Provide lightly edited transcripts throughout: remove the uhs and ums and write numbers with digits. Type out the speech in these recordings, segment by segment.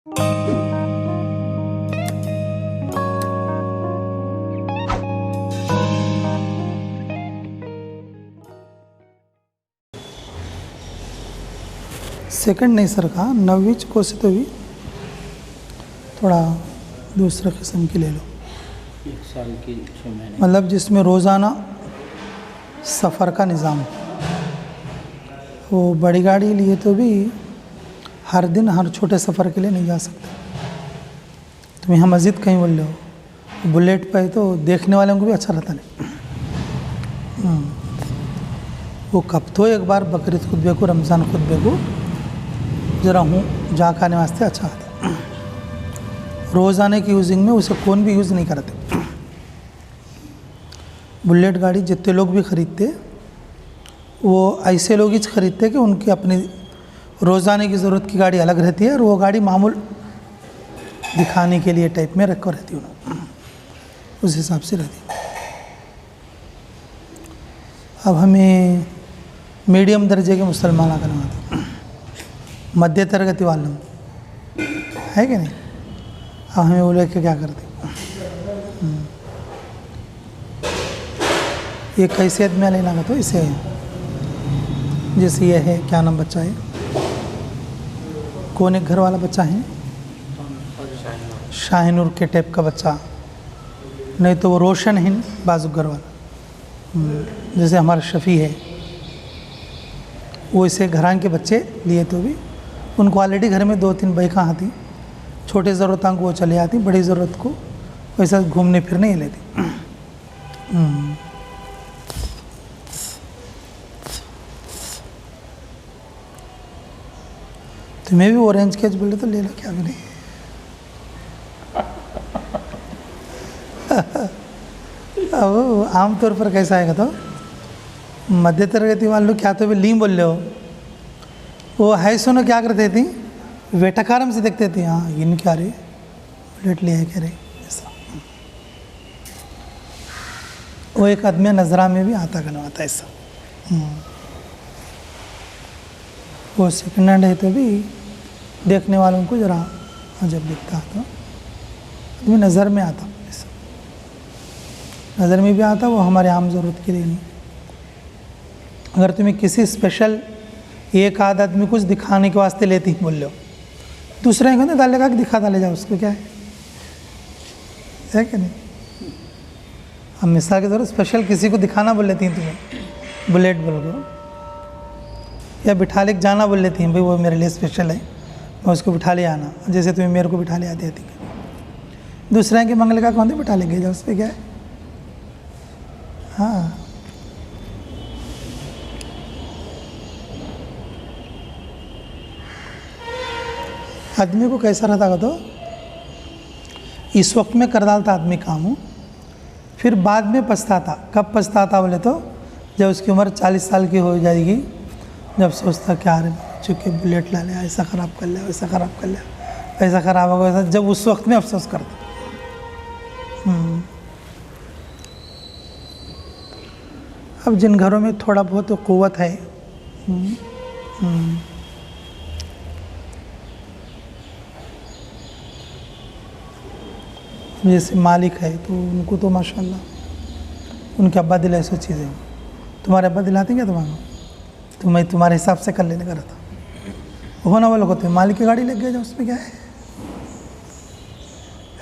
Second नहीं sir का 9वीं को से तो भी थोड़ा दूसरा किस्म की ले लो, 1 साल की 6 महीने, मतलब जिसमें रोज़ाना सफ़र का निज़ाम। वो बड़ी गाड़ी लिए तो भी हर दिन हर छोटे सफ़र के लिए नहीं जा सकते। तुम यहाँ मस्जिद कहीं बोल रहे हो, बुलेट पे तो देखने वालों को भी अच्छा रहता नहीं। वो कब तो एक बार बकरीद खुतबे को, रमज़ान खुतबे को ज़रा हूँ जा खाने वास्ते अच्छा आता। रोज़ाने की यूजिंग में उसे कौन भी यूज़ नहीं करते। बुलेट गाड़ी जितने लोग भी ख़रीदते वो ऐसे लोग ही ख़रीदते कि उनकी अपनी रोज़ाने की ज़रूरत की गाड़ी अलग रहती है और वो गाड़ी मामूल दिखाने के लिए टाइप में रखकर रहती है, उस हिसाब से रहती है। अब हमें मीडियम दर्जे के मुसलमान आकर आते, मध्य तरगति वालों है कि नहीं। अब हमें वो लेके क्या करते, ये कैसियत में लेना का तो इसे जैसे ये है, क्या नाम बच्चा है, कौन एक घर वाला बच्चा है, शाहिनूर के टाइप का बच्चा, नहीं तो वो रोशन है बाजुक घर वाला, जैसे हमारा शफ़ी है। वो इसे घरान के बच्चे लिए तो भी उनको ऑलरेडी घर में 2-3 बाइकां आती, छोटे ज़रूरतों को वो चले आती, बड़ी ज़रूरत को वैसा घूमने फिरने ही लेती। तुम्हें भी ऑरेंज कैच बोले तो ले लो, क्या भी नहीं। अब आमतौर पर कैसा आएगा तो मध्य तरगति वाले क्या तो भी लीम बोल रहे हो, वो है सुनो क्या करते थी, वेटकारम से देखते थे, हाँ इन क्या रे बुलेट ले आए क्या रे, ऐसा। वो एक आदमी नजरा में भी आता करवाता ऐसा। वो सेकंड हैंड है तो भी देखने वालों को ज़रा अजब दिखता तो आदमी नज़र में आता, ऐसा नज़र में भी आता, वो हमारे आम ज़रूरत के लिए नहीं। अगर तुम्हें किसी स्पेशल एक आध आदमी कुछ दिखाने के वास्ते लेती बोल लो, दूसरे को नहीं डालेगा कि दिखा डाले जाओ, उसको क्या है कि नहीं। हम मिसाल के ज़रूरत स्पेशल किसी को दिखाना बोल लेती हैं तुम्हें, बुलेट बोल के, या बिठा ले जाना बोल लेती हैं, भाई वो मेरे लिए स्पेशल है, मैं उसको बिठा ले आना, जैसे तुम्हें मेरे को बिठा ले आती थी। दूसरे के मंगल का कौन बिठा लेंगे जाओ, उस पर क्या है। हाँ आदमी को कैसा रहता तो इस वक्त में कर डालता आदमी काम हो, फिर बाद में पछताता। कब पछताता बोले तो जब उसकी उम्र 40 साल की हो जाएगी, जब सोचता क्या रे चूँकि बुलेट ला लिया, ऐसा ख़राब कर लिया, वैसा ख़राब कर लिया, ऐसा ख़राब होगा वैसा, जब उस वक्त में अफसोस करता। अब जिन घरों में थोड़ा बहुत क़ुव्वत है, जैसे मालिक है तो उनको तो माशाल्लाह उनके अब्बा दिल ऐसी चीज़ें, तुम्हारे अब्बा दिलाते क्या तुम्हारा, तो मैं तुम्हारे हिसाब से कर लेने का रहता। होना वालों को तो मालिक की गाड़ी लग गया, उसमें क्या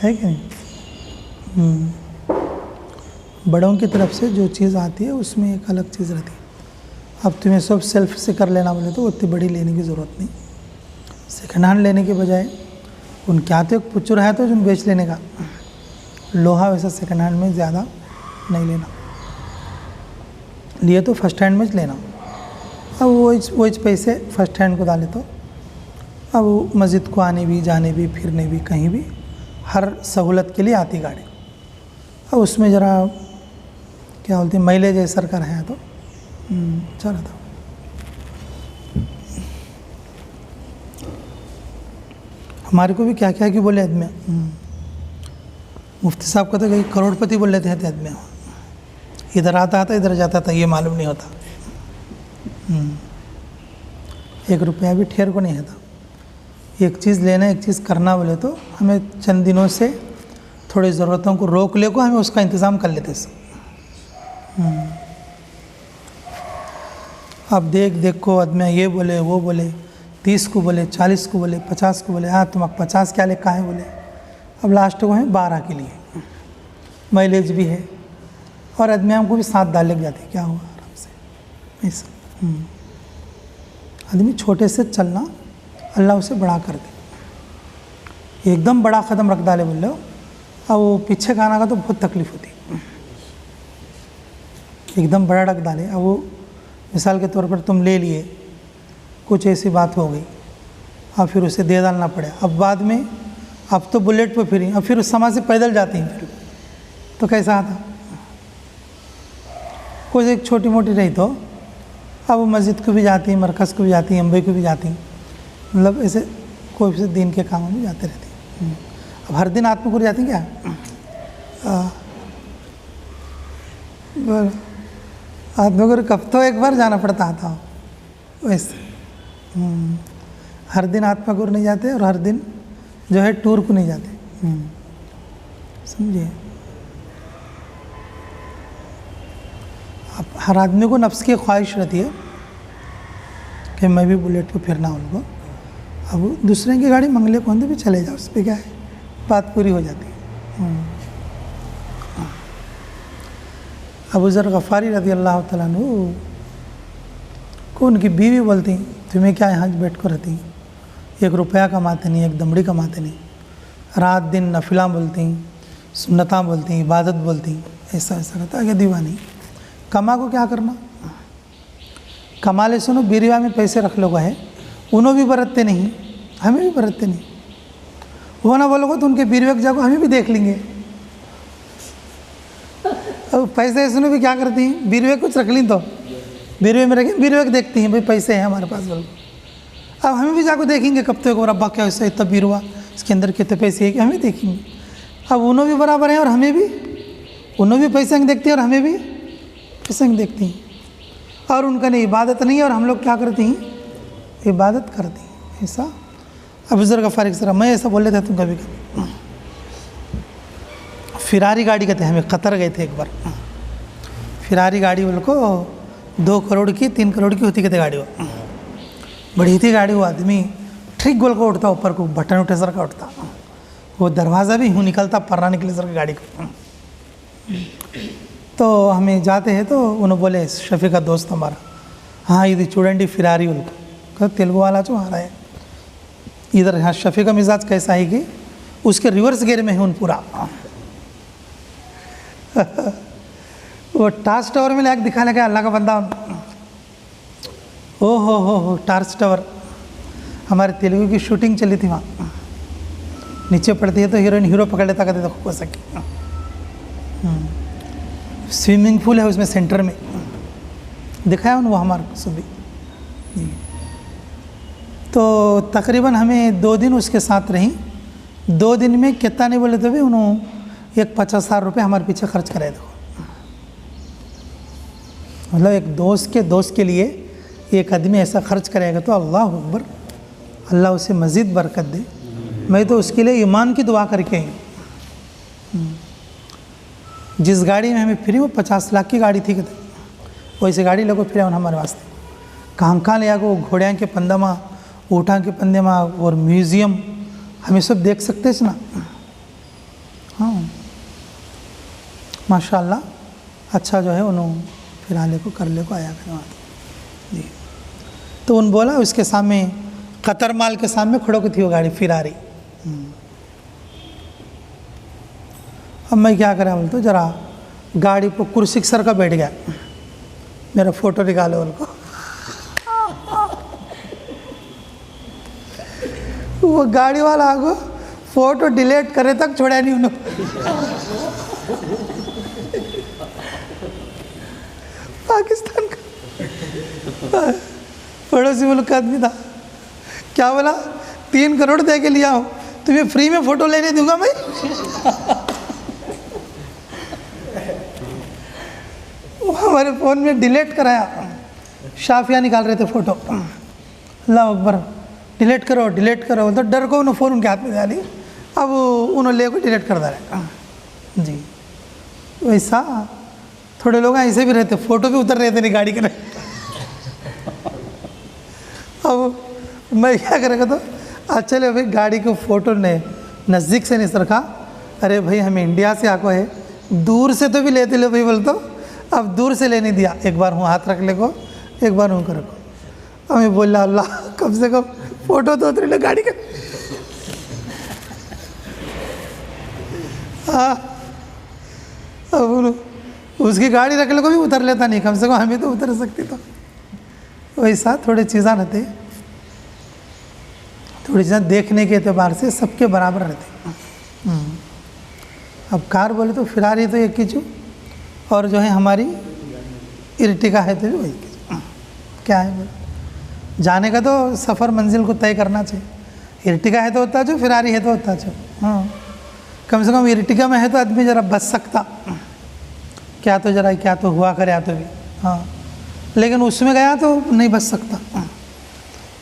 है कि नहीं। बड़ों की तरफ से जो चीज़ आती है उसमें एक अलग चीज़ रहती है। अब तुम्हें सब सेल्फ से कर लेना बोले तो उतनी बड़ी लेने की ज़रूरत नहीं, सेकेंड हैंड लेने के बजाय उन क्या तो एक पुचुर है तो जो बेच लेने का, लोहा वैसा सेकंड हैंड में ज़्यादा नहीं लेना, लिए तो फर्स्ट हैंड में लेना। अब वो पैसे फर्स्ट हैंड को डाले तो अब मस्जिद को आने भी, जाने भी, फिरने भी, कहीं भी हर सहूलत के लिए आती गाड़ी। अब उसमें ज़रा क्या बोलते हैं माइलेज है सरकार है तो चला था। हमारे को भी क्या क्या कि बोले आदमी, मुफ्ती साहब का तो कहीं करोड़पति बोल लेते हैं आदमी, इधर आता था इधर जाता था ये मालूम नहीं होता। 1 रुपया भी ठेर को नहीं है था, एक चीज़ लेना एक चीज़ करना बोले तो हमें चंद दिनों से थोड़ी ज़रूरतों को रोक ले को हमें उसका इंतज़ाम कर लेते सब। अब देख को आदमी ये बोले वो बोले, 30 को बोले, 40 को बोले, 50 को बोले, हाँ तुम 50 क्या ले कहाँ बोले, अब लास्ट को है 12 के लिए, माइलेज भी है और आदमी हमको भी 7 डाल लग जाती, क्या हुआ आराम से ऐसा। आदमी छोटे से चलना अल्लाह उसे बड़ा कर दे। एकदम बड़ा कदम रख डाले बोल लो, अब वो पीछे खाना का तो बहुत तकलीफ होती है। एकदम बड़ा रख डाले, अब वो मिसाल के तौर पर तुम ले लिए, कुछ ऐसी बात हो गई, अब फिर उसे दे डालना पड़े। अब बाद में अब तो बुलेट पे फिरी, अब फिर उस समय से पैदल जाती हैं, फिर तो कैसा आता। कुछ एक छोटी मोटी रही तो अब वो मस्जिद को भी जाती, मरकज़ को भी जाती, अम्बई को भी जाती, मतलब ऐसे कोई से दिन के कामों में जाते रहते। अब हर दिन आत्मकुर जाती क्या? आत्मकुर कब तो एक बार जाना पड़ता था वैसे। हर दिन आत्मकुर नहीं जाते और हर दिन जो है टूर को नहीं जाते, समझिए। अब हर आदमी को नफ्स की ख्वाहिश रहती है कि मैं भी बुलेट पे फिरना उनको। अब दूसरे की गाड़ी मंगले कौन भी चले जाओ, उस पर क्या है, बात पूरी हो जाती है। अबू ज़र गफ़ारी रज़ी अल्लाह तआला अन्हु को उनकी बीवी बोलती, तुम्हें क्या यहाँ बैठ कर रहती, 1 रुपया कमाते नहीं, 1 दमड़ी कमाते नहीं, रात दिन नफिला बोलती, सुन्नता बोलती, इबादत बोलती, ऐसा ऐसा रहता है कि दीवानी। कमा को क्या करना, कमा ले सुनो, बीरवा में पैसे रख लोग है, उन्हों भी बरतते नहीं, हमें भी बरतते नहीं। वो ना बोलोगे तो उनके बीरवे जाको हमें भी देख लेंगे। अब पैसे सुनो भी क्या करती हैं, बीरवे कुछ रख ली तो बीरवे में रखें, बीरवे को देखती हैं भाई पैसे हैं हमारे पास बोलो। अब हमें भी जाको देखेंगे कब तक, और अब्बा क्या ऐसा इतना बीरवा, इसके अंदर कितने पैसे है कि हमें देखेंगे। अब उन्हों भी बराबर हैं और हमें भी, उन्हों भी पैसे देखती हैं और हमें भी पैसे देखती हैं। और उनका नहीं इबादत नहीं है और हम लोग क्या करते हैं, इबादत करते हैं, ऐसा। अब बुजुर्ग गफ़ारी की तरह मैं ऐसा बोल लेता तुम कभी कभी। फिरारी गाड़ी कहते हैं, हमें कतर गए थे एक बार, फिरारी गाड़ी बोल को 2 करोड़ की 3 करोड़ की होती कहते गाड़ी, वो बड़ी थी गाड़ी। वो आदमी ठीक गोल को उठता, ऊपर को बटन उठे सर का उठता, वो दरवाज़ा भी यूँ निकलता, पर्रा निकले सर की गाड़ी को। तो हमें जाते हैं तो उन्होंने बोले शफ़ी का दोस्त हमारा, हाँ इधर चूड़ंडी फिरारी उनको कहा तेलुगु वाला जो आ रहा है इधर। हाँ शफ़ी का मिजाज कैसा है कि उसके रिवर्स गेयर में है उन पूरा। वो टार्च टावर में लायक दिखा लगा अल्लाह का बंदा। ओ हो टार्च टावर, हमारे तेलुगु की शूटिंग चली थी वहाँ। नीचे पड़ती है तो हीरोइन हीरो पकड़ लेता, कहते तो हो सके। स्विमिंग पूल है उसमें सेंटर में, दिखाया उन्होंने वो हमारे सुबह। तो तकरीबन हमें 2 दिन उसके साथ रही। 2 दिन में कितना नहीं बोले तो भी उन्होंने 50,000 रुपये हमारे पीछे खर्च कराए। देखो मतलब एक दोस्त के दोस्त के लिए एक आदमी ऐसा खर्च करेगा तो अल्लाह अकबर, अल्लाह उसे मज़ीद बरकत दे। मैं तो उसके लिए ईमान की दुआ करके आई। जिस गाड़ी में हमें फिरी वो 50 लाख की गाड़ी थी, कहते वैसे गाड़ी लगो फिर हमारे वास्ते। कहाँ ले आगो, घोड़िया के पंदा में, ऊँटा के पंदे में, और म्यूज़ियम हमें सब देख सकते हैं ना। हाँ माशाल्लाह, अच्छा जो है उन्होंने फिर आने को कर ले को आया फिर वहाँ जी। तो उन बोला उसके सामने कतर माल के सामने खड़ो की थी वो गाड़ी फिरारी। अब मैं क्या करा बोल तो जरा गाड़ी पर कुर्सी सर का बैठ गया, मेरा फ़ोटो निकालो उनको। वो गाड़ी वाला आगो फ़ोटो डिलीट करे तक छोड़ा नहीं उन्होंने। पाकिस्तान का पड़ोसी मुल्क का आदमी था, क्या बोला 3 करोड़ दे के लिया हो, तुम्हें फ्री में फ़ोटो लेने दूंगा मैं। वो हमारे फ़ोन में डिलीट कराया, शाफिया निकाल रहे थे फ़ोटो। अल्लाह अकबर, डिलीट करो तो डर को उन्होंने फ़ोन उनके हाथ में डाली, अब उन्होंने ले को डिलीट कर रहा है जी। वैसा थोड़े लोग ऐसे भी रहते, फ़ोटो भी उतर रहे थे नहीं गाड़ी के नहीं। अब मैं क्या करेगा तो चले भाई गाड़ी को फ़ोटो ने नज़दीक से नहीं रखा, अरे भाई हम इंडिया से आको है, दूर से तो भी लेते लो भाई बोल, तो अब दूर से लेने दिया, एक बार हूँ हाथ रख ले को, एक बार हूँ कर को। हमें बोला अल्लाह कम से कम फ़ोटो तो उतरे लो गाड़ी का। अब उसकी गाड़ी रख ले को भी उतर लेता नहीं, कम से कम हमें तो उतर सकती। तो वैसा थोड़ी चीज़ें रहते, थोड़ी चीज़ें देखने के एतबार से सबके बराबर रहते। अब कार बोले तो फिरारी तो एक चीज़, और जो है हमारी इर्टिगा है तो वही क्या है बोले, जाने का तो सफ़र मंजिल को तय करना चाहिए। इर्टिगा है तो होता जो, फिरारी है तो होता जो। हाँ, कम से कम इर्टिगा में है तो आदमी ज़रा बच सकता, क्या तो ज़रा क्या तो हुआ करे तो भी। हाँ, लेकिन उसमें गया तो नहीं बच सकता।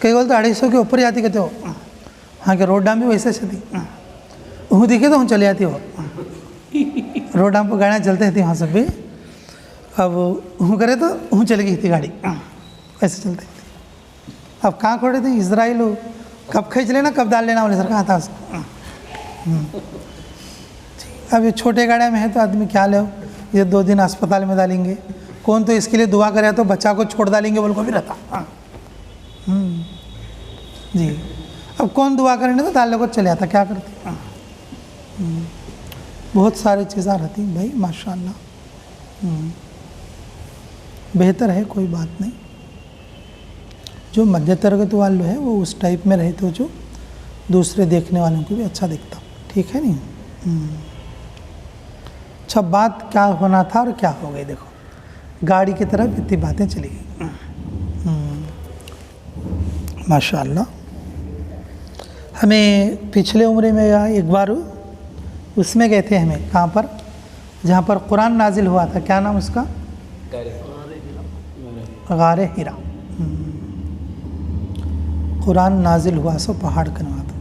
कई बोल तो 250 के ऊपर जाती कहते हो, हाँ के रोड डाम भी वैसे चलती, वहाँ दिखे तो हम चले जाती हो, रोड डाम पर गाड़ियाँ चलते थी वहाँ सब भी। अब वहाँ करे तो वहाँ चली गई थी गाड़ी, ऐसे चलते थे। अब कहाँ खोड़े थे इजराइल, कब खींच लेना कब डाल लेना वाले सर कहाँ था उसको। अब ये छोटे गाड़ियाँ में है तो आदमी क्या ले, ये 2 दिन अस्पताल में डालेंगे, कौन तो इसके लिए दुआ करे तो बच्चा को छोड़ डालेंगे बोल को भी रहता जी। अब कौन दुआ करेंगे तो डालने को चले आता, क्या करते। बहुत सारी चीज़ें रहती भाई माशाल्लाह। बेहतर है, कोई बात नहीं। जो मध्य तर्गत वाले है वो उस टाइप में रहे तो जो दूसरे देखने वालों को भी अच्छा दिखता, ठीक है नहीं। अच्छा, बात क्या होना था और क्या हो गई, देखो गाड़ी की तरफ इतनी बातें चली गई माशाल्लाह। हमें पिछले उम्र में एक बार उसमें गए थे, हमें कहाँ पर, जहाँ पर कुरान नाजिल हुआ था, क्या नाम उसका, गारे हिरा। कुरान नाजिल हुआ सो पहाड़ का नाम था।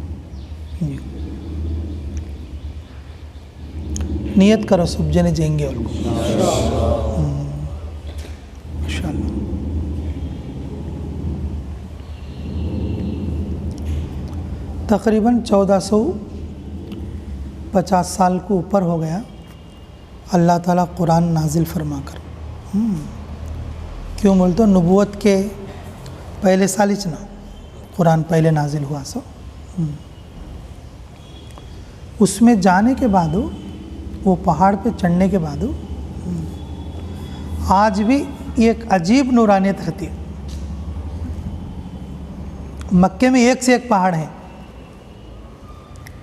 नियत करो सब जने जाएंगे और माशाल्लाह। तकरीबन 1450 साल को ऊपर हो गया अल्लाह ताला कुरान नाजिल फरमा कर। क्यों बोल तो नबूवत के पहले साल ही ना कुरान पहले नाजिल हुआ सो। उसमें जाने के बाद वो पहाड़ पे चढ़ने के बाद आज भी एक अजीब नूरानियत रहती है। मक्के में एक से एक पहाड़ है,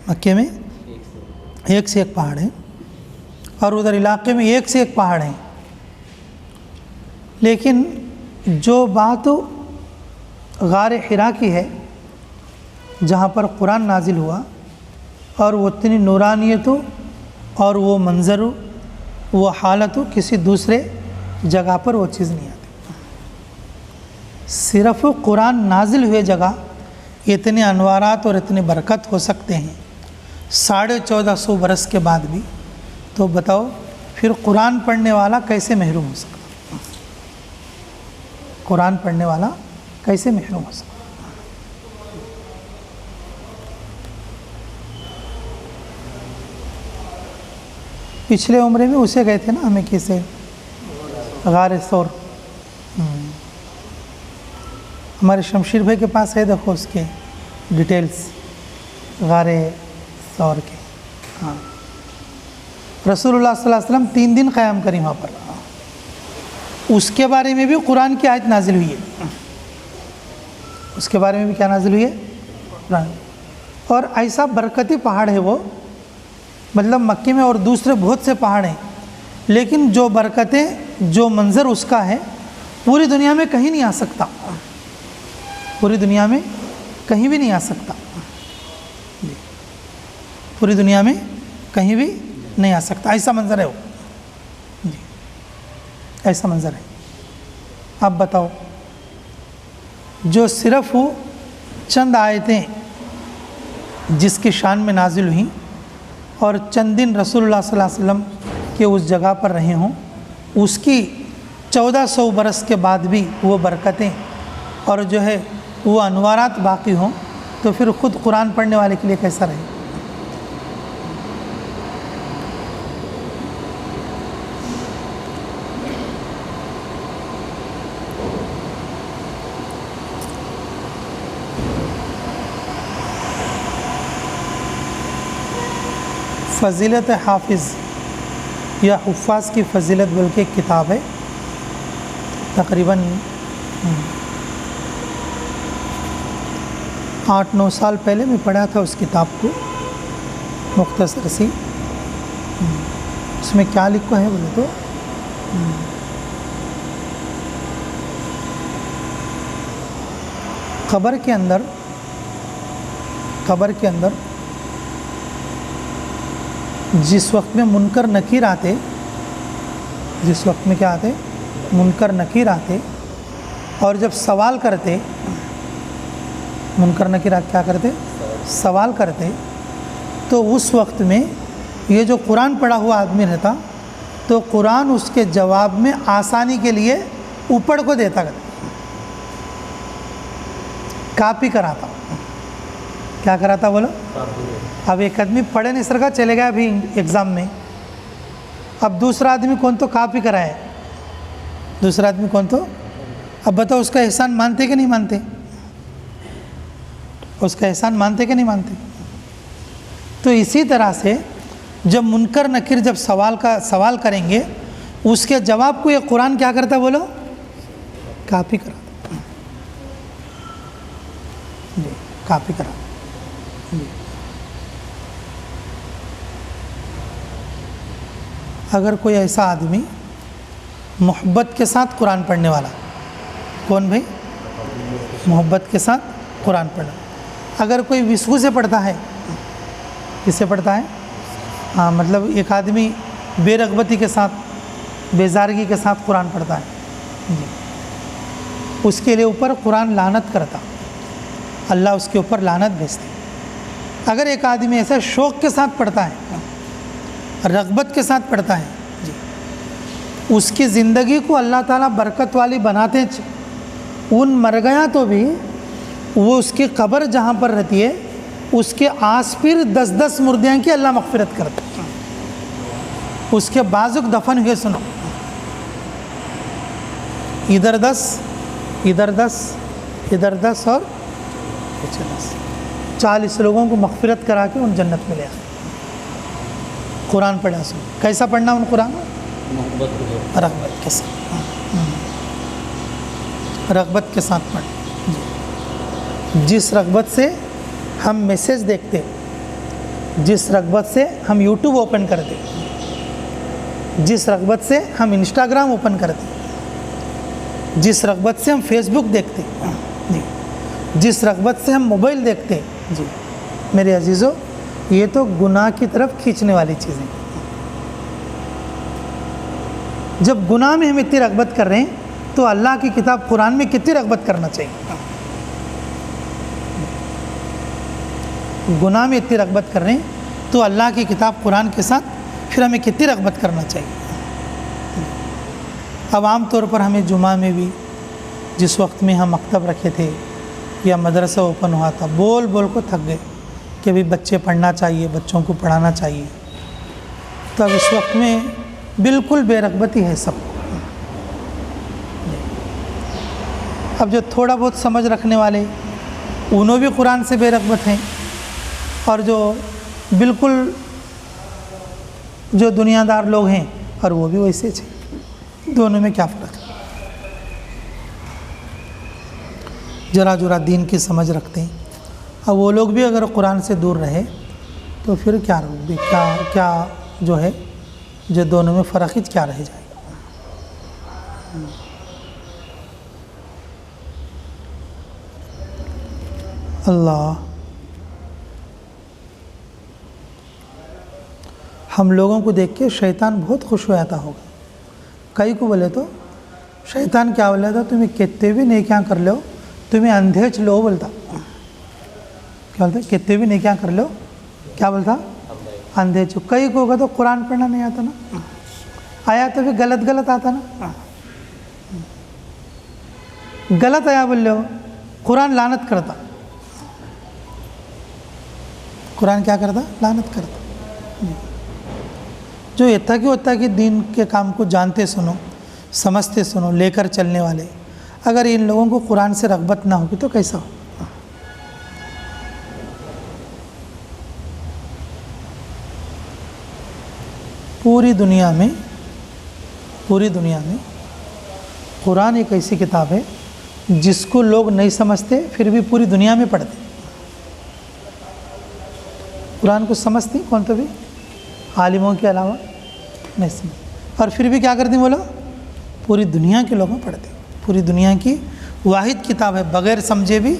मक्के में एक से एक पहाड़ है, और उधर इलाके में एक से एक पहाड़ है। लेकिन जो बात गारे हिरा की है, जहाँ पर कुरान नाजिल हुआ, और वो इतनी नूरानियत और वो मंज़र वो हालत किसी दूसरे जगह पर वो चीज़ नहीं आती। सिर्फ़ कुरान नाजिल हुए जगह इतने अनवारात और इतनी बरकत हो सकते हैं 1450 बरस के बाद भी, तो बताओ फिर कुरान पढ़ने वाला कैसे महरूम हो सकता, कुरान पढ़ने वाला कैसे महरूम हो सकता। पिछले उम्र में उसे गए थे ना हमें, कैसे गारे सौर। हमारे शमशीर भाई के पास है, देखो उसके डिटेल्स गारे सौर के। हाँ, रसूलुल्लाह सल्लल्लाहु अलैहि वसल्लम 3 दिन क़याम करी वहाँ पर। उसके बारे में भी कुरान की आयत नाजिल हुई है, उसके बारे में भी क्या नाजिल हुई है, कुरान। और ऐसा बरकती पहाड़ है वो, मतलब मक्के में और दूसरे बहुत से पहाड़ हैं, लेकिन जो बरकतें जो मंज़र उसका है पूरी दुनिया में कहीं नहीं आ सकता, पूरी दुनिया में कहीं भी नहीं आ सकता, पूरी दुनिया में कहीं भी नहीं आ सकता। ऐसा मंज़र है वो जी, ऐसा मंज़र है। अब बताओ, जो सिर्फ़ चंद आयतें जिसकी शान में नाजिल हुई और चंद दिन रसूलुल्लाह सल्लल्लाहु अलैहि वसल्लम के उस जगह पर रहे हों, उसकी 1400 बरस के बाद भी वो बरकतें और जो है वो अनवारात बाकी हों, तो फिर ख़ुद कुरान पढ़ने वाले के लिए कैसा रहे। फ़जीलत हाफिज़ या हुफ़ाज़ की फ़जीलत बल्कि एक किताब है, तकरीबन 8-9 साल पहले मैं पढ़ा था उस किताब को, मुख्तसर सी। उसमें क्या लिखा है बोले तो कब्र के अंदर जिस वक्त में मुनकर नकीर आते, जिस वक्त में क्या आते, मुनकर नकीर आते, और जब सवाल करते, मुनकर नकीर क्या करते, सवाल करते, तो उस वक्त में ये जो कुरान पढ़ा हुआ आदमी रहता, तो कुरान उसके जवाब में आसानी के लिए ऊपर को देता, कापी कराता। क्या कराता बोलो? अब एक आदमी पढ़े नहीं सर का चले गया अभी एग्ज़ाम में, अब दूसरा आदमी कौन तो कापी कराए, दूसरा आदमी कौन तो, अब बताओ उसका एहसान मानते कि नहीं मानते? उसका एहसान मानते कि नहीं मानते? तो इसी तरह से जब मुनकर नकीर जब सवाल करेंगे, उसके जवाब को ये कुरान क्या करता बोलो? कापी कराता जी, कापी कराता जी। अगर कोई ऐसा आदमी मोहब्बत के साथ कुरान पढ़ने वाला, कौन भाई? मोहब्बत के साथ कुरान पढ़ना, अगर कोई विस्कू से पढ़ता है, किससे पढ़ता है? हाँ, मतलब एक आदमी बेरगबती के साथ, बेजारगी के साथ कुरान पढ़ता है जी, उसके लिए ऊपर कुरान लानत करता, अल्लाह उसके ऊपर लानत भेजते। अगर एक आदमी ऐसा शौक़ के साथ पढ़ता है, रग़बत के साथ पढ़ता है जी, उसकी ज़िंदगी को अल्लाह ताला बरकत वाली बनाते। उन मर गया तो भी वो उसकी कब्र जहाँ पर रहती है, उसके आस फिर 10-10 मुर्दियाँ की अल्लाह मग़फ़िरत करता है। उसके बाजुक दफन हुए, सुनो, इधर 10, इधर 10, इधर 10 और पीछे 10, 40 लोगों को मग़फ़िरत करा के उन जन्नत में ले आए। कुरान पढ़ा, सुनो कैसा पढ़ना उन कुरान? रग़बत के साथ, रग़बत के साथ पढ़। जिस रग़बत से हम मैसेज देखते, जिस रग़बत से हम यूट्यूब ओपन करते, जिस रग़बत से हम इंस्टाग्राम ओपन करते, जिस रग़बत से हम फेसबुक देखते जी, जिस रग़बत से हम मोबाइल देखते जी, मेरे अजीज़ों, ये तो गुनाह की तरफ खींचने वाली चीज़ें। जब गुनाह में हम इतनी रग़बत कर रहे हैं, तो अल्लाह की किताब कुरान में कितनी रग़बत करना चाहिए? गुनाह में इतनी रग़बत कर रहे हैं, तो अल्लाह की किताब कुरान के साथ फिर हमें कितनी रग़बत करना चाहिए? अब आम तौर पर हमें जुमा में भी, जिस वक्त में हम मकतब रखे थे या मदरसा ओपन हुआ था, बोल बोल को थक गए कि भाई बच्चे पढ़ना चाहिए, बच्चों को पढ़ाना चाहिए। तो अब इस वक्त में बिल्कुल बेरग़बती है सब। अब जो थोड़ा बहुत समझ रखने वाले, उन्होंने भी कुरान से बेरग़बत हैं, और जो बिल्कुल जो दुनियादार लोग हैं, और वो भी वैसे हैं। दोनों में क्या फ़र्क है? जरा जरा दीन की समझ रखते हैं। अब वो लोग भी अगर कुरान से दूर रहे, तो फिर क्या जो है, जो दोनों में फ़र्क ही क्या रह जाएगा? अल्लाह हम लोगों को देख के शैतान बहुत खुश हो जाता होगा। कई को बोले तो शैतान क्या बोला था, तुम्हें कितने भी नहीं क्या कर लो, तुम्हें अंधेच लो बोलता। क्या बोलते, कितने भी नेकियां कर लो, क्या बोलता, अंधे चुप। कई को होगा तो कुरान पढ़ना नहीं आता ना, आया तो भी गलत गलत आता ना, गलत आया बोल लो, कुरान लानत करता, कुरान क्या करता, लानत करता। जो यत्ता कि दीन के काम को जानते सुनो, समझते सुनो, लेकर चलने वाले, अगर इन लोगों को कुरान से रग़बत ना होगी तो कैसा हो। पूरी दुनिया में कुरान एक ऐसी किताब है जिसको लोग नहीं समझते फिर भी पूरी दुनिया में पढ़ते। कुरान को समझती कौन, तो भी आलिमों के अलावा नहीं समझ, और फिर भी क्या करते बोलो, पूरी दुनिया के लोग पढ़ते। पूरी दुनिया की वाहिद किताब है, बगैर समझे भी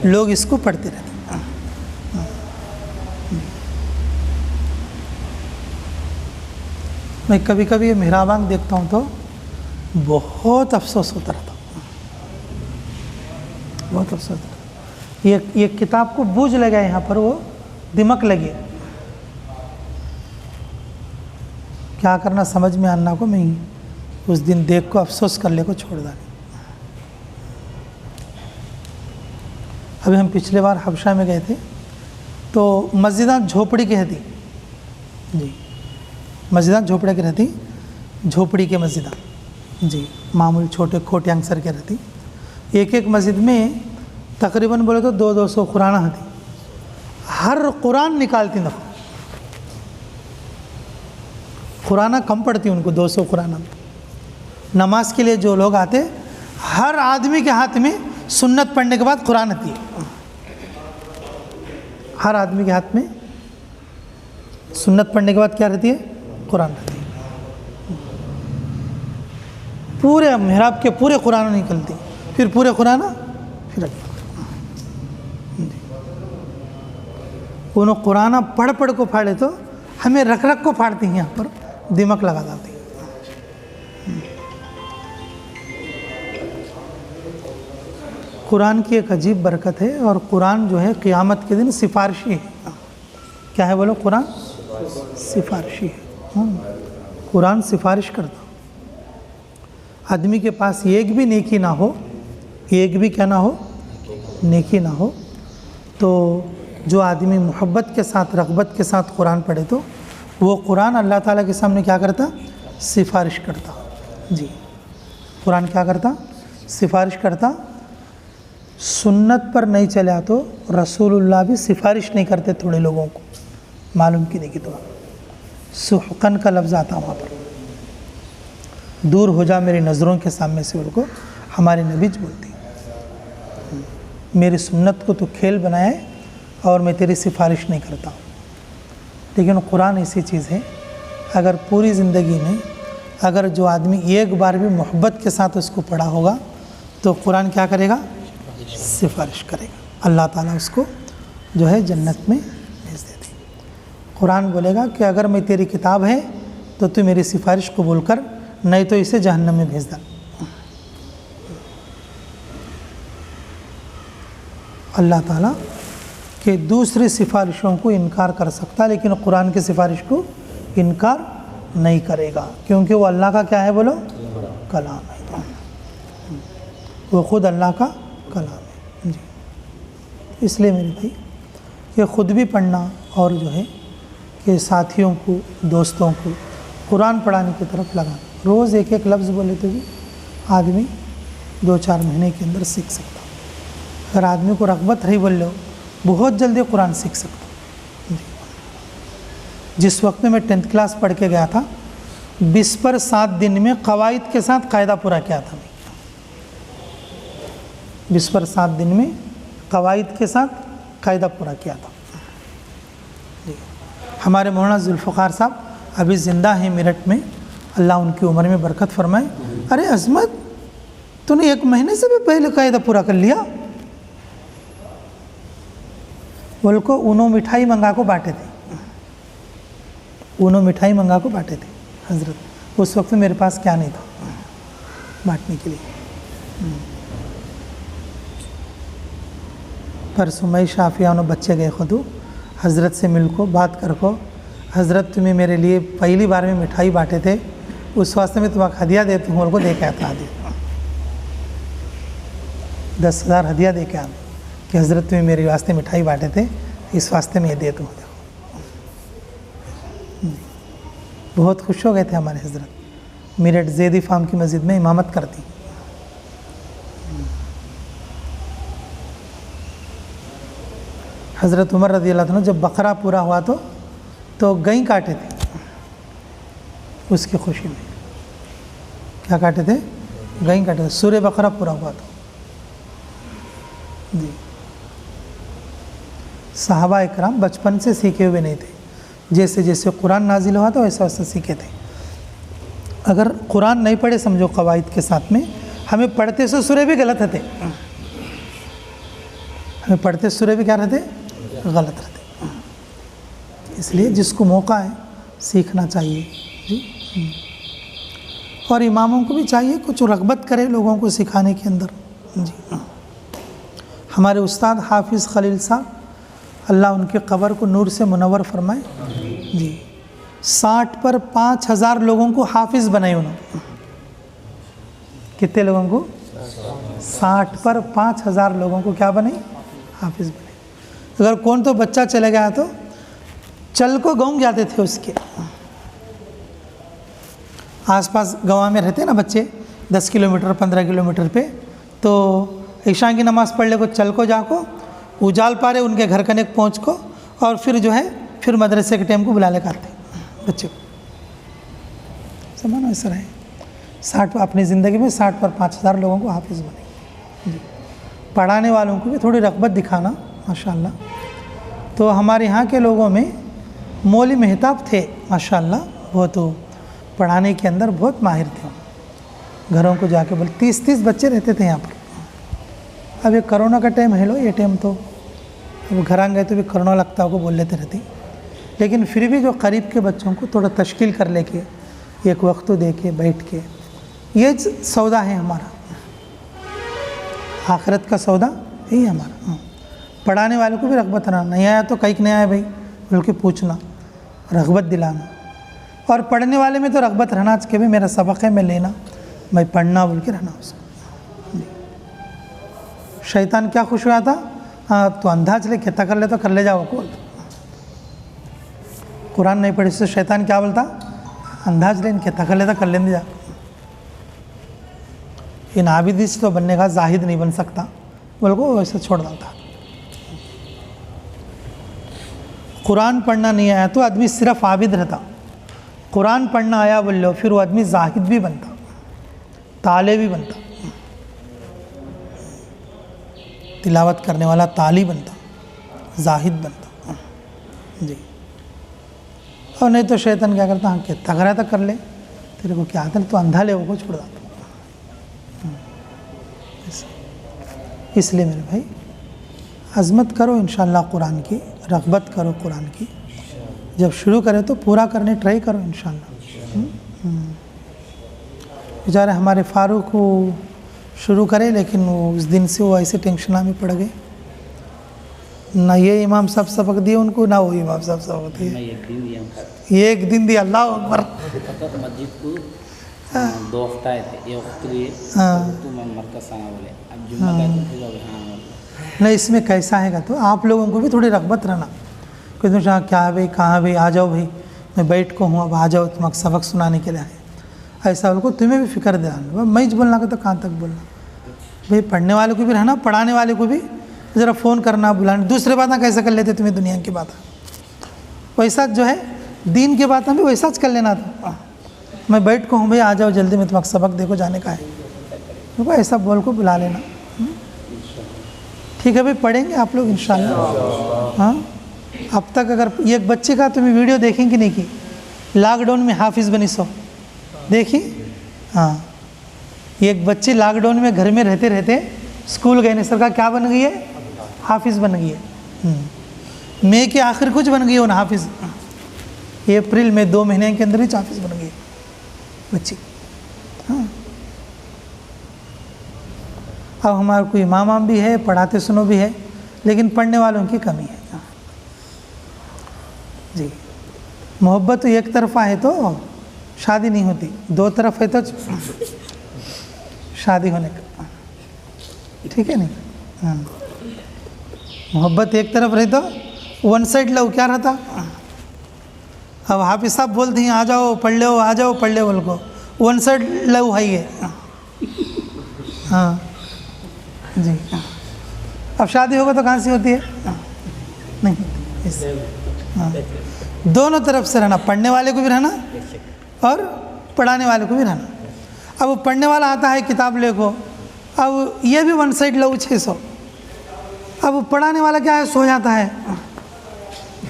लोग इसको पढ़ते रहते। मैं कभी कभी ये मेहराबान देखता हूँ तो बहुत अफसोस होता रहता, बहुत अफसोस होता। ये किताब को बूझ लगा यहाँ पर, वो दिमक लगे, क्या करना समझ में आना को, मैं उस दिन देख को अफसोस कर ले को छोड़ डाली। अभी हम पिछले बार हबशा में गए थे तो मस्जिदां झोपड़ी की रहती जी, मस्जिदां झोपड़े की रहती, झोपड़ी के मस्जिदां जी, मामूल छोटे खोटे अंसर के रहती। एक एक मस्जिद में तकरीबन बोले तो 200 कुरान आती, हर कुरान निकालती ना, कुरान कम पढ़ती उनको, 200 कुरान। नमाज के लिए जो लोग आते, हर आदमी के हाथ में सुन्नत पढ़ने के बाद कुरान आती है, हर आदमी के हाथ में सुन्नत पढ़ने के बाद क्या रहती है, कुरान रहती है। पूरे मेहराब के पूरे कुरान निकलती, फिर पूरे कुरान फिर उन्होंने कुरान पढ़ पढ़ को फाड़े तो हमें रख रख को फाड़ती हैं, यहाँ पर दिमक लगा जाती। कुरान की एक अजीब बरकत है, और कुरान जो है क़ियामत के दिन सिफारिशी है। क्या है बोलो, कुरान सिफारिशी है। कुरान सिफारिश करता, आदमी के पास एक भी नेकी ना हो, एक भी क्या ना हो, नेकी ना हो, तो जो आदमी मोहब्बत के साथ, रग़बत के साथ कुरान पढ़े तो वो कुरान अल्लाह ताला के सामने क्या करता, सिफारिश करता जी। कुरान क्या करता, सिफारिश करता। सुन्नत पर नहीं चला तो रसूलुल्लाह भी सिफारिश नहीं करते थोड़े लोगों को, मालूम की नहीं कि तो सुहकन का लफ्ज़ आता वहाँ पर, दूर हो जा मेरी नज़रों के सामने से, उनको हमारे नबी बोलती, मेरी सुन्नत को तो खेल बनाए और मैं तेरी सिफारिश नहीं करता। लेकिन कुरान ऐसी चीज़ है, अगर पूरी ज़िंदगी में अगर जो आदमी एक बार भी मोहब्बत के साथ उसको पढ़ा होगा तो कुरान क्या करेगा, सिफारिश करेगा, अल्लाह ताला उसको जो है जन्नत में भेज देती। कुरान बोलेगा कि अगर मैं तेरी किताब है तो तू मेरी सिफारिश कबूल कर, नहीं तो इसे जहन्नम में भेज दे। अल्लाह ताला के दूसरी सिफारिशों को इनकार कर सकता, लेकिन कुरान की सिफारिश को इनकार नहीं करेगा, क्योंकि वो अल्लाह का क्या है बोलो, कलाम है, वो ख़ुद अल्लाह का कलाम है जी। इसलिए मेरे भाई ये ख़ुद भी पढ़ना और जो है कि साथियों को, दोस्तों को कुरान पढ़ाने की तरफ लगाना। रोज़ एक एक लफ्ज़ बोले तो भी आदमी 2-4 महीने के अंदर सीख सकता। अगर आदमी को रग़बत रही बोल लो, बहुत जल्दी कुरान सीख सकता। जिस वक्त में मैं 10th क्लास पढ़ के गया था, 20 पर 7 दिन में क़वाइद के साथ कायदा पूरा किया था। मैं 20 पर 7 दिन में क़वाइद के साथ कायदा पूरा किया था। हमारे मौलाना जुल्फ़िकार साहब अभी ज़िंदा हैं मेरठ में, अल्लाह उनकी उम्र में बरकत फरमाए। अरे अज़मत, तूने 1 महीने से भी पहले कायदा पूरा कर लिया। बोल को उनो मिठाई मंगा को बांटे थे, उनो मिठाई मंगा को बांटे थे हज़रत। उस वक्त मेरे पास क्या नहीं था बांटने के लिए। परसों मैं शाफिया उन्होंने बच्चे गए खुद हज़रत से मिल को बात कर को हज़रत तुम्हें मेरे लिए पहली बार में मिठाई बांटे थे, उस वास्ते में तुम्हें हदिया देती हूँ, उनको दे के आता हदिया 10,000 हदिया दे के आ कि हज़रत तुम्हें मेरे वास्ते मिठाई बांटे थे, इस वास्ते में ये दे दूँ। बहुत खुश हो गए थे हमारे हज़रत। मेरठ ज़ैदी फार्म की मस्जिद में इमामत करती। हज़रत उमर रज़ी अल्लाह अन्हु जब बकरा पूरा हुआ तो गई काटे थे उसकी खुशी में। क्या काटे थे? गई काटे थे। सूर्य बकरा पूरा हुआ तो जी। सहाबा इकराम बचपन से सीखे हुए नहीं थे, जैसे जैसे कुरान नाजिल हुआ था वैसे वैसे सीखे थे। अगर कुरान नहीं पढ़े समझो कवायद के साथ में, हमें पढ़ते से सूर्य भी गलत रहते, हमें पढ़ते सूर्य भी क्या रहते? गलत रहते। इसलिए जिसको मौका है सीखना चाहिए जी। और इमामों को भी चाहिए कुछ रग़बत करे लोगों को सिखाने के अंदर जी। हमारे उस्ताद हाफिज़ खलील साहब, अल्लाह उनके कब्र को नूर से मुनव्वर फरमाए जी। 60 पर 5,000 लोगों को हाफिज़ बनाए उन्होंने। कितने लोगों को? 60 पर 5,000 लोगों को क्या बने? हाफिज़ बने। अगर कौन तो बच्चा चले गया तो चल को गाँव जाते थे उसके आसपास गाँव में रहते ना बच्चे 10 किलोमीटर 15 किलोमीटर पे, तो ईशा की नमाज़ पढ़ ले को चल को जाको उजाल पारे उनके घर कनेक पहुँच को, और फिर जो है फिर मदरसे के टाइम को बुला ले करते बच्चे को। समान ऐसा रहे 60 अपनी ज़िंदगी में 60 पर 5,000 लोगों को हाफिज़ बने जी। पढ़ाने वालों को भी थोड़ी रग़बत दिखाना माशाअल्लाह। तो हमारे यहाँ के लोगों में मौली मेहताब थे माशाअल्लाह, वो तो पढ़ाने के अंदर बहुत माहिर थे। घरों को जाके बोले 30-30 बच्चे रहते थे यहाँ पर। अब ये कोरोना का टाइम है लो, ये टाइम तो अब घर आ गए तो भी कोरोना लगता को बोल लेते रहते, लेकिन फिर भी जो करीब के बच्चों को थोड़ा तश्कील कर लेके एक वक्त दे के बैठ के, ये सौदा है हमारा, आखिरत का सौदा यही हमारा। पढ़ाने वाले को भी रग़बत रहना, नहीं आया तो कहीं नहीं आया भाई बोल के पूछना, रग़बत दिलाना। और पढ़ने वाले में तो रग़बत रहना कि भाई मेरा सबक है मैं लेना, मैं पढ़ना बोल के रहना उसको। शैतान क्या खुश हुआ था? हाँ तो अंदाज ले कहता कर ले तो कर ले जाओ को। कुरान नहीं पढ़ी तो शैतान क्या बोलता? अंदाज ले कहता कर लेता कर लेने जा। इन आबिद तो बनने का जाहिद नहीं बन सकता बोल को वैसे छोड़ देता। कुरान पढ़ना नहीं आया तो आदमी सिर्फ आबिद रहता, कुरान पढ़ना आया बोल लो फिर वो आदमी जाहिद भी बनता, ताले भी बनता, तिलावत करने वाला ताली बनता, जाहिद बनता जी। और नहीं तो शैतान क्या करता? हाँ कहता करा था कर ले, तेरे को क्या आता है तो अंधा ले वो छोड़ देता। इसलिए मेरे भाई अज़मत करो इंशाअल्लाह कुरान की, रग़बत करो कुरान की, जब शुरू करें तो पूरा करने ट्राई करो इंशाअल्लाह। बेचारे हमारे फारूक को शुरू करे लेकिन वो उस दिन से वो ऐसे टेंशन में पड़ गए, ना ये इमाम साहब सबक दिए उनको, ना वो इमाम साहब सबक दिए। एक दिन दिया, अल्लाह अकबर। मस्जिद को 2 हफ्ता आए थे, 1 वक्त लिए तो मैं मरकज़ आना बोले, अब जुम्मा का तो फिर हाँ नहीं। इसमें कैसा है तो आप लोगों को भी थोड़ी रग़बत रहना, कोई तुम क्या है भाई, कहाँ भाई, आ जाओ भाई, मैं बैठ को हूँ, अब आ जाओ तुम सबक सुनाने के लिए आए, ऐसा बोल को तुम्हें भी फ़िक्र दिलाना। मैं ही बोलना का तो कहाँ तक बोलना भाई, पढ़ने वाले को भी रहना, पढ़ाने वाले को भी ज़रा फ़ोन करना, बुलाना। दूसरे बातें कैसे कर लेते तुम्हें दुनिया की बात, वैसा जो है दीन की बातें भी वैसा कर लेना था। मैं बैठ को हूँ भाई, आ जाओ जल्दी में तुम्हारा सबक देखो जाने का है, देखो ऐसा बोल को बुला लेना। ठीक है भाई, पढ़ेंगे आप लोग इंशाअल्लाह। हाँ अब तक अगर एक बच्चे का तुम्हें वीडियो देखेंगे नहीं कि लॉकडाउन में हाफिज़ बनी सो देखी? हाँ एक बच्चे लॉकडाउन में घर में रहते रहते स्कूल गए नहीं, सरकार क्या बन गई है? हाफिज़ बन गई है। मई के आखिर कुछ बन गई है उन हाफिज़, अप्रैल में 2 महीने के अंदर ही हाफिज़ बन गई बच्ची। हाँ अब हमारा कोई इमाम भी है, पढ़ाते सुनो भी है, लेकिन पढ़ने वालों की कमी है। जी, मोहब्बत तो एक तरफा है तो शादी नहीं होती, दो तरफ है तो शादी होने का, ठीक है नहीं। हाँ, मोहब्बत एक तरफ रही तो वन साइड लव क्या रहता। अब हाफिज साहब बोलते हैं आ जाओ पढ़ लो, आ जाओ पढ़ लो, बोल को वन साइड लव है ये। हाँ जी, अब शादी होगा तो कहाँ से होती है, नहीं इससे। हाँ, दोनों तरफ से रहना, पढ़ने वाले को भी रहना और पढ़ाने वाले को भी रहना। अब वो पढ़ने वाला आता है किताब लेको, अब ये भी वन साइड लव 600। अब वो पढ़ाने वाला क्या है, सो जाता है,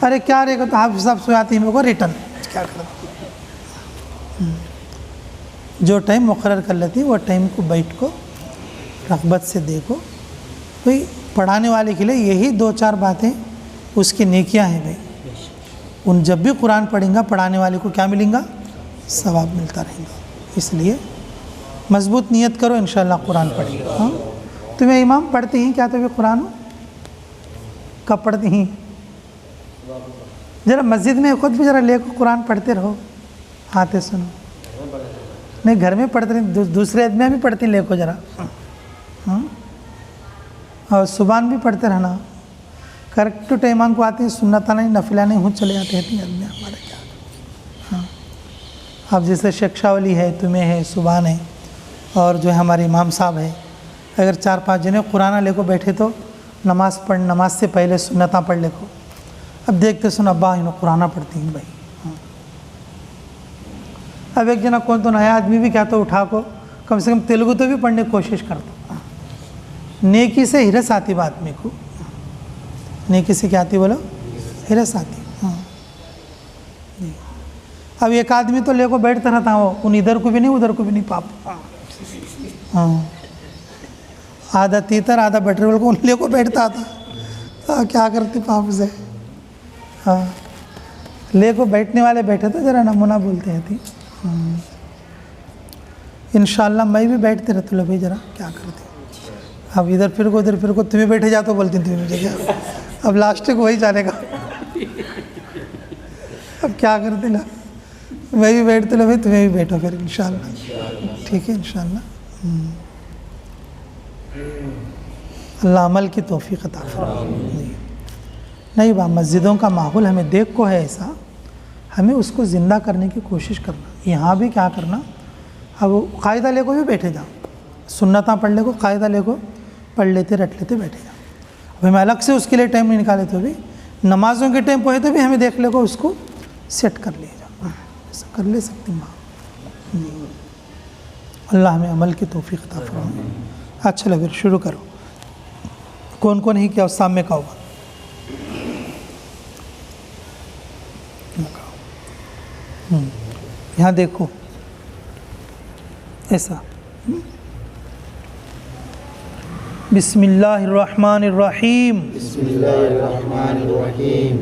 अरे क्या रहेगा तो हाफिज साहब सो जाती है, मेरे को रिटर्न क्या करो। जो टाइम मुकर्रर कर लेती है वो टाइम को बैठ को रग़बत से देखो भाई। पढ़ाने वाले के लिए यही 2-4 बातें उसकी नेकियां हैं भाई। उन जब भी कुरान पढ़ेंगा पढ़ाने वाले को क्या मिलेगा, सवाब मिलता रहेगा। इसलिए मजबूत नियत करो, इंशाअल्लाह कुरान पढ़ेगा। हाँ, तुम्हें इमाम पढ़ती हैं क्या, तुम्हें कुरान कब पढ़ती हैं? ज़रा मस्जिद में खुद भी ज़रा लेको कुरान पढ़ते रहो, आते सुनो। नहीं घर में पढ़ते नहीं, दूसरे आदमी भी पढ़ती लेको ज़रा। हाँ, और सुबह भी पढ़ते रहना, करेक्ट टाइम को आती है, सुन्नता नहीं नफिला नहीं हूँ चले जाते हैं आदमी हमारे क्या। हाँ, अब जैसे शेख शावली है, तुम्हें है, सुबह है, और जो है हमारे इमाम साहब है, अगर 4-5 जने कुरान लेको बैठे तो नमाज से पहले सुन्नता पढ़ लेको। अब देखते सुन अब्बा इन्हों कुराना पढ़ती हैं भाई। हाँ, अब एक जना कौन तो नया आदमी भी क्या तो उठा को कम से कम तेलुगु तो भी पढ़ने की कोशिश करता। नेकी से हिरस आती बात आदमी को, नेकी से क्या आती बोलो, हिरस आती। हाँ, अब एक आदमी तो लेको बैठता रहता वो, उन इधर को भी नहीं उधर को भी नहीं पाप। हाँ, आधा तीतर आधा बटर बोल को उन लेको बैठता था। हाँ, क्या करती पाप से। हाँ, लेको बैठने वाले बैठे तो ज़रा नमूना बोलते हैं थी। इंशाअल्लाह मैं भी बैठते रहती लो भाई, ज़रा क्या करते। अब इधर फिर को उधर फिर को, तुम्हें बैठे जा तो बोलती तुम्हें मुझे क्या, अब लास्ट को वही जानेगा। अब क्या करते ना, मैं भी बैठते लो भाई, तुम्हें भी बैठो फिर इंशाअल्लाह, ठीक है इंशाअल्लाह। अल्लाह अमल की तौफीक अता फरमाए। नहीं बा, मस्जिदों का माहौल हमें देख को है ऐसा, हमें उसको ज़िंदा करने की कोशिश करना। यहाँ भी क्या करना, अब कायदा लेको भी बैठे जाओ, सुन्नता पढ़ ले को कायदा लेको पढ़ लेते रट लेते बैठे जाओ। अब हमें अलग से उसके लिए टाइम नहीं निकाले तो भी नमाज़ों के टाइम पढ़े तो भी हमें देख ले को उसको सेट कर ले जाओ, ऐसा कर ले सकती माँ। अल्लाह हमें अमल की तौफीक अता फरमाए। अच्छा लगे शुरू करो। कौन कौन ही क्या सामने का होगा, यहाँ देखो ऐसा। बिस्मिल्लाहिर्रहमानिर्रहीम, बिस्मिल्लाहिर्रहमानिर्रहीम,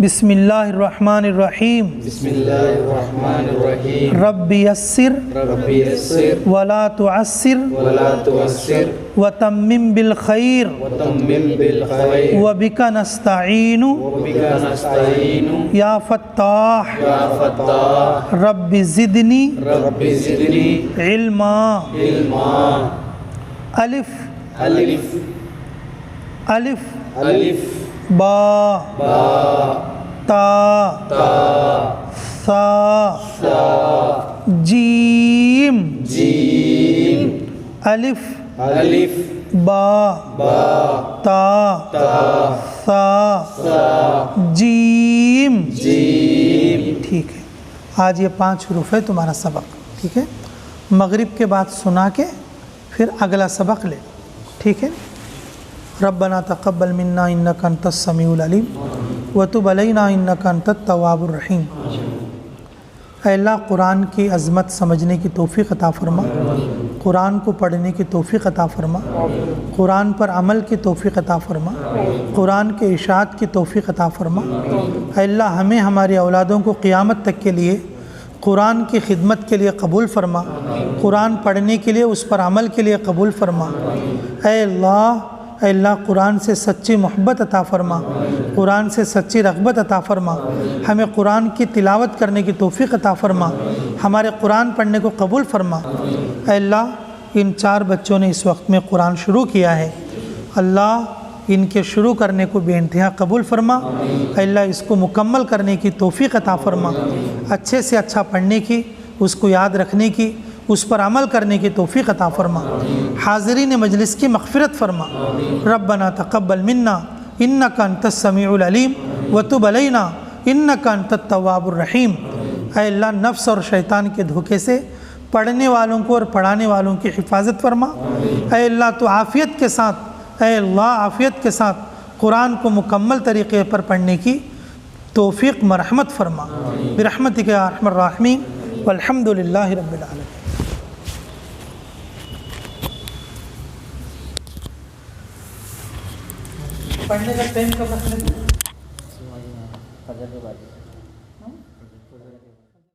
बिस्मिल्लाहिर्रहमानिर्रहीम, बिस्मिल्लाहिर्रहमानिर्रहीम। रब्बि यस्सिर रब्बि यस्सिर वला तुअस्सिर वला तुअस्सिर वतम्मिम बिल खैर वतम्मिम बिल खैर वबिका नस्तईनु वबिका नस्तईनु या फत्ताह या फत्ताह रब्बि ज़िदनी रब्बि ज़िदनी इल्मा। इल्मा। अलिफ अलिफ अलिफ अलिफ बा बा ता ता सा सा जीम जीम। अलिफ अलिफ बा बा ता ता सा सा जीम। जीम। ठीक है, आज ये 5 हरूफ है तुम्हारा सबक, ठीक है। मगरिब के बाद सुना के फिर अगला सबक ले, ठीक है। रब्बना तक़ब्बल मिन्ना इन्नका अंतस समीउल अलीम व तुब अलैना इन्नका अंतत तव्वाबुर रहीम। ऐ अल्लाह, कुरान की अज़मत समझने की तौफ़ीक़ अता फ़रमा, कुरान को पढ़ने की तौफ़ीक़ अता फ़रमा, कुरान पर अमल की तौफ़ीक़ अता फ़रमा, कुरान के इशाअत की तौफ़ीक़ अता फ़रमा। ऐ अल्लाह, हमें हमारी औलादों को क़ियामत तक के लिए कुरान की खिदमत के लिए कबूल फ़रमा, कुरान पढ़ने के लिए उस पर अमल के लिए कबूल फ़रमा। ऐ अल्लाह, अल्लाह कुरान से सच्ची मोहब्बत अता फ़रमा, कुरान से सच्ची रग़बत अता फ़रमा, हमें कुरान की तिलावत करने की तौफ़ीक़ अता फ़रमा, हमारे कुरान पढ़ने को कबूल फ़रमा। अल्लाह इन 4 बच्चों ने इस वक्त में कुरान शुरू किया है, अल्लाह इनके शुरू करने को बेइंतहा कबूल फ़रमा। अल्लाह इसको मुकम्मल करने की तौफ़ीक़ अता फ़रमा, अच्छे से अच्छा पढ़ने की, उसको याद रखने की, उस पर अमल करने की तौफ़ीक़ अता फ़रमा। हाज़रीन मजलिस की मग़फ़िरत फ़रमा। रब्बना तक़ब्बल मिन्ना इन्नका अंतस समीउल अलीम व तुब अलैना इन्नका अंतत तव्वाबुर रहीम। ऐ अल्लाह नफ्स और शैतान के धोखे से पढ़ने वालों को और पढ़ाने वालों की हिफाजत फ़रमा। ऐ अल्लाह तो आफ़ियत के साथ, ऐ अल्लाह आफ़ियत के साथ कुरान को मुकम्मल तरीक़े पर पढ़ने की तौफ़ीक़ मरहमत फ़रमा। बिरहमतिक या अरहमर राहिमीन वल्हम्दुलिल्लाहि रब्बिल आलमीन। पढ़ने का टाइम कब रखने? फजर के बाद।